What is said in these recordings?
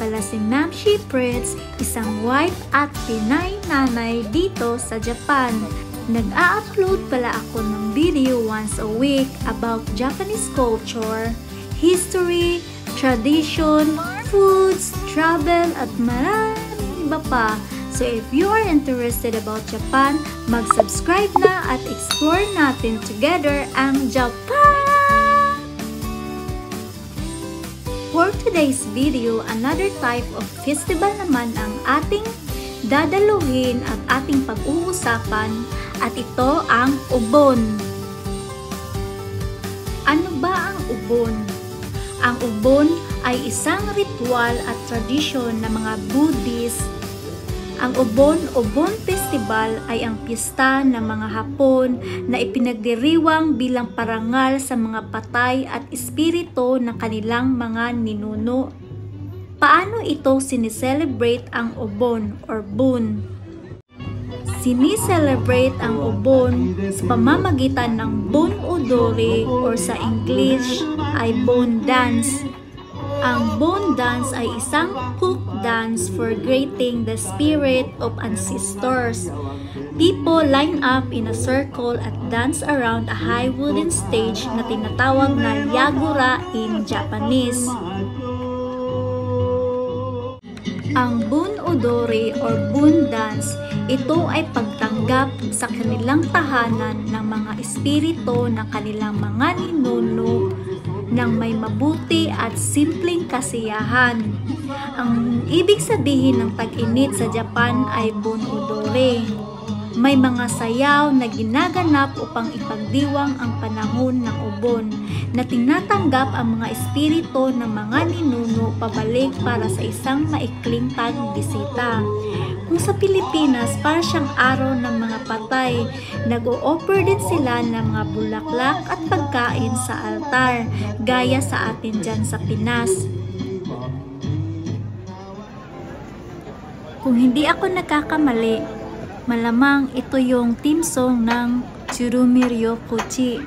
pala si Ma'am She Pritz, isang wife at Pinay nanay dito sa Japan. Nag-a-upload pala ako ng video once a week about Japanese culture, history, tradition, foods, travel, at maraming iba pa. So if you are interested about Japan, mag-subscribe na at explore natin together ang Japan! For today's video, another type of festival naman ang ating dadaluhin at ating pag-uusapan, at ito ang Ubon. Ano ba ang Ubon? Ang Ubon ay isang ritual at tradisyon ng mga Buddhist. Ang Ubon Festival ay ang piyesta ng mga Hapon na ipinagdiriwang bilang parangal sa mga patay at espiritu ng kanilang mga ninuno. Paano ito sineselebrate ang Ubon or Bun? Sineselebrate ang Ubon sa pamamagitan ng Bon Odori or sa English ay Bon Dance. Ang Bon Dance ay isang folk dance for greeting the spirit of ancestors. People line up in a circle at dance around a high wooden stage na tinatawag na Yagura in Japanese. Ang Bon Odori or Bon Dance, ito ay pagtanggap sa kanilang tahanan ng mga espiritu ng kanilang mga ninuno ng may mabuti at simpleng kasiyahan. Ang ibig sabihin ng tag-init sa Japan ay Bon Odori. May mga sayaw na ginaganap upang ipagdiwang ang panahon ng Ubon na tinatanggap ang mga espiritu ng mga ninuno pabalik para sa isang maikling pagbisita. Kung sa Pilipinas, para siyang araw ng mga patay, nag-o-offer din sila ng mga bulaklak at pagkain sa altar, gaya sa atin dyan sa Pinas. Kung hindi ako nagkakamali, malamang ito yung theme song ng Tsurumi Ryokuchi.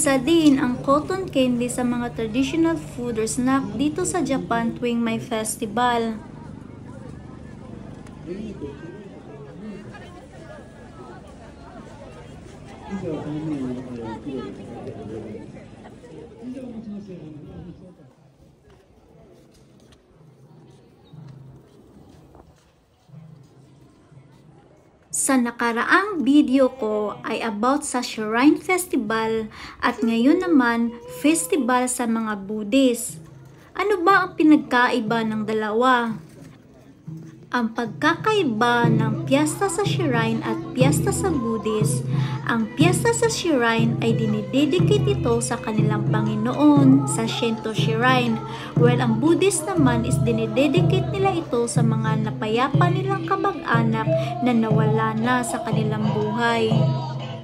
Isa din ang cotton candy sa mga traditional food or snack dito sa Japan tuwing may festival. Sa nakaraang video ko ay about sa Shrine Festival at ngayon naman festival sa mga Buddhist. Ano ba ang pinagkaiba ng dalawa? Ang pagkakaiba ng piyesta sa Shrine at piyesta sa Buddhist, ang piyesta sa Shrine ay dinidedicate ito sa kanilang Panginoon sa Shinto Shrine, while ang Buddhist naman is dinidedicate nila ito sa mga napayapa nilang kamag-anak na nawala na sa kanilang buhay.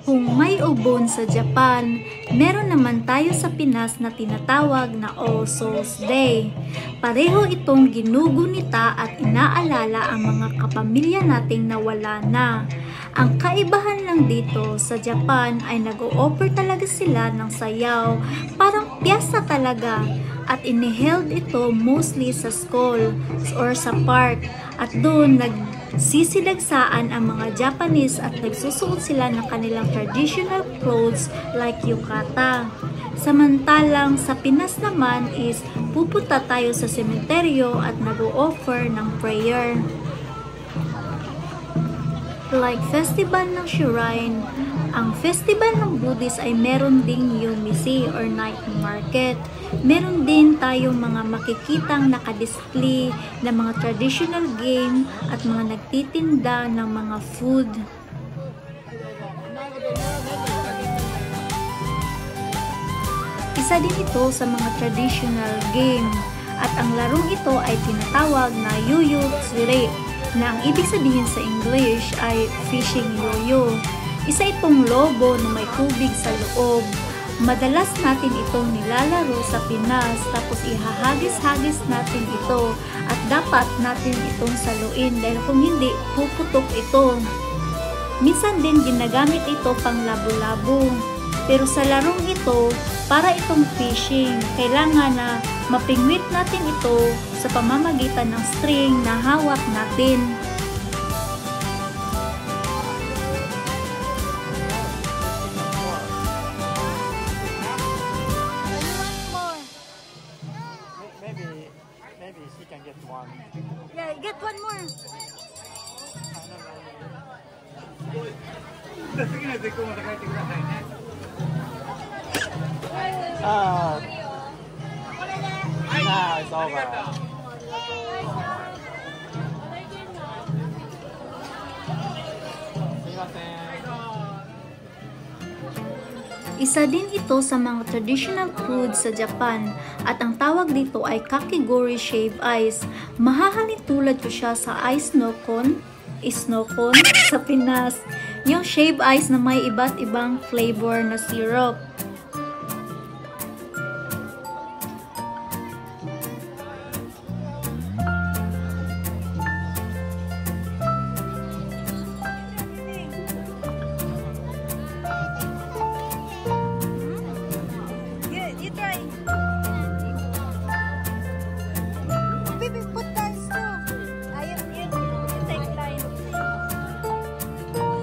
Kung may Obon sa Japan, meron naman tayo sa Pinas na tinatawag na All Souls Day. Pareho itong ginugunita at inaalala ang mga kapamilya nating nawala na. Ang kaibahan lang dito sa Japan ay nag-o-offer talaga sila ng sayaw, parang piyesta talaga, at iniheld ito mostly sa school or sa park, at doon nagsisidagsaan ang mga Japanese at nagsusuot sila ng kanilang traditional clothes like yukata. Samantalang sa Pinas naman is pupunta tayo sa sementeryo at nag-o-offer ng prayer. Like festival ng Shrine, ang festival ng Buddhist ay meron ding Yumisi or night market. Meron din tayong mga makikitang nakadisplay na mga traditional game at mga nagtitinda ng mga food. Isa din ito sa mga traditional game at ang larong ito ay tinatawag na Yuyu Tsure, na ang ibig sabihin sa English ay fishing yoyo. Isa itong lobo na may tubig sa loob. Madalas natin itong nilalaro sa Pinas, tapos ihahagis-hagis natin ito at dapat natin itong saluin dahil kung hindi, puputok ito. Minsan din ginagamit ito pang labo-labo. Pero sa larong ito, para itong fishing, kailangan na mapingwit natin ito sa pamamagitan ng string na hawak natin. Maybe she can get one. Yeah, get one more. Now it's over. Isa din ito sa mga traditional foods sa Japan at ang tawag dito ay kakigori shaved ice. Mahahalin tulad ko siya sa ice snowcone sa Pinas. Yung shaved ice na may iba't ibang flavor na syrup.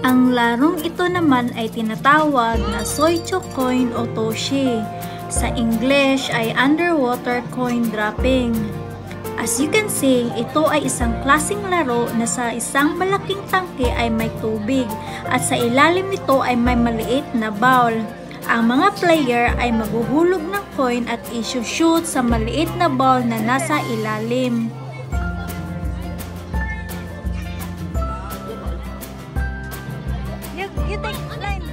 Ang larong ito naman ay tinatawag na Soicho coin o Toshi. Sa English ay underwater coin dropping. As you can see, ito ay isang klaseng laro na sa isang malaking tangke ay may tubig at sa ilalim nito ay may maliit na bowl. Ang mga player ay maghuhulog ng coin at i-shoot sa maliit na bowl na nasa ilalim. You take line.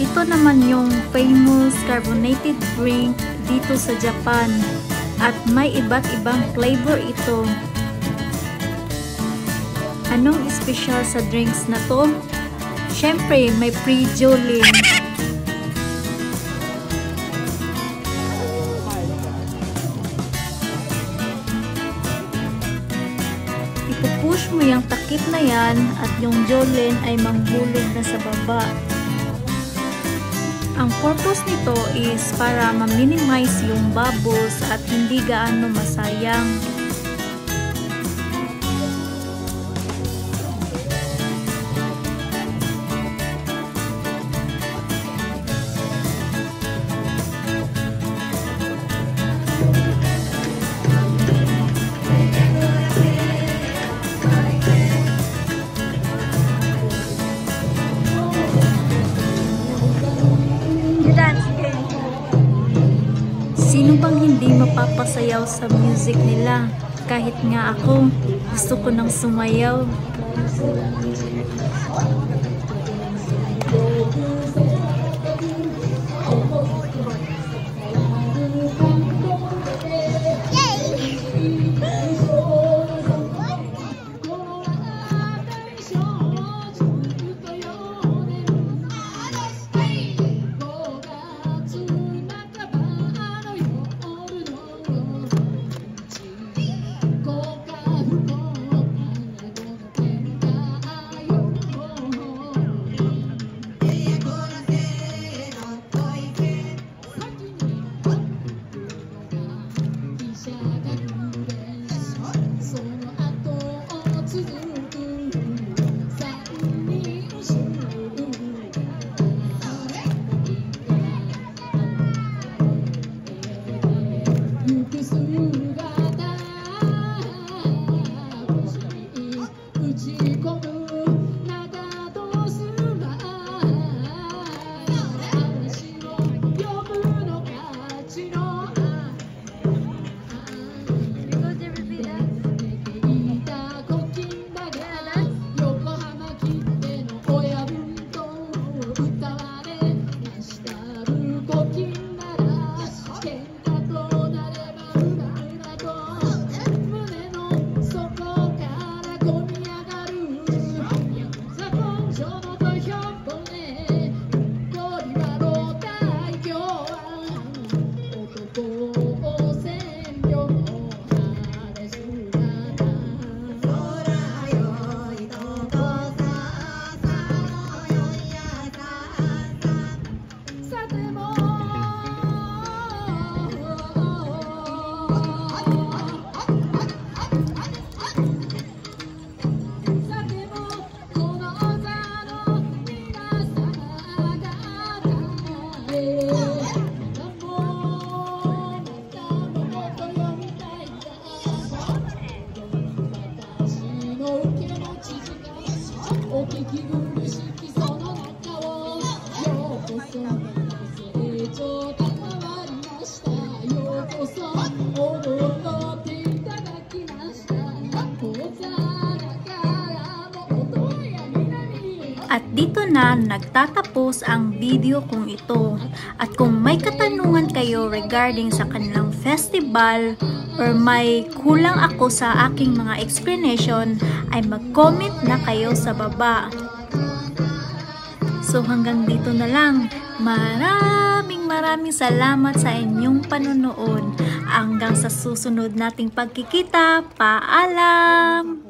Ito naman yung famous carbonated drink dito sa Japan. At may iba't ibang flavor ito. Anong espesyal sa drinks na to? Syempre, may free Jolene. Ipupush mo yung takip na yan at yung Jolene ay manghulog na sa baba. Ang purpose nito is para ma-minimize yung bubbles at hindi gaano masayang. Sino bang hindi mapapasayaw sa music nila? Kahit nga ako, gusto ko nang sumayaw. At dito na nagtatapos ang video kong ito. At kung may katanungan kayo regarding sa kanilang festival or may kulang ako sa aking mga explanation, ay mag-comment na kayo sa baba. So hanggang dito na lang. Maraming salamat sa inyong panonood. Hanggang sa susunod nating pagkikita. Paalam!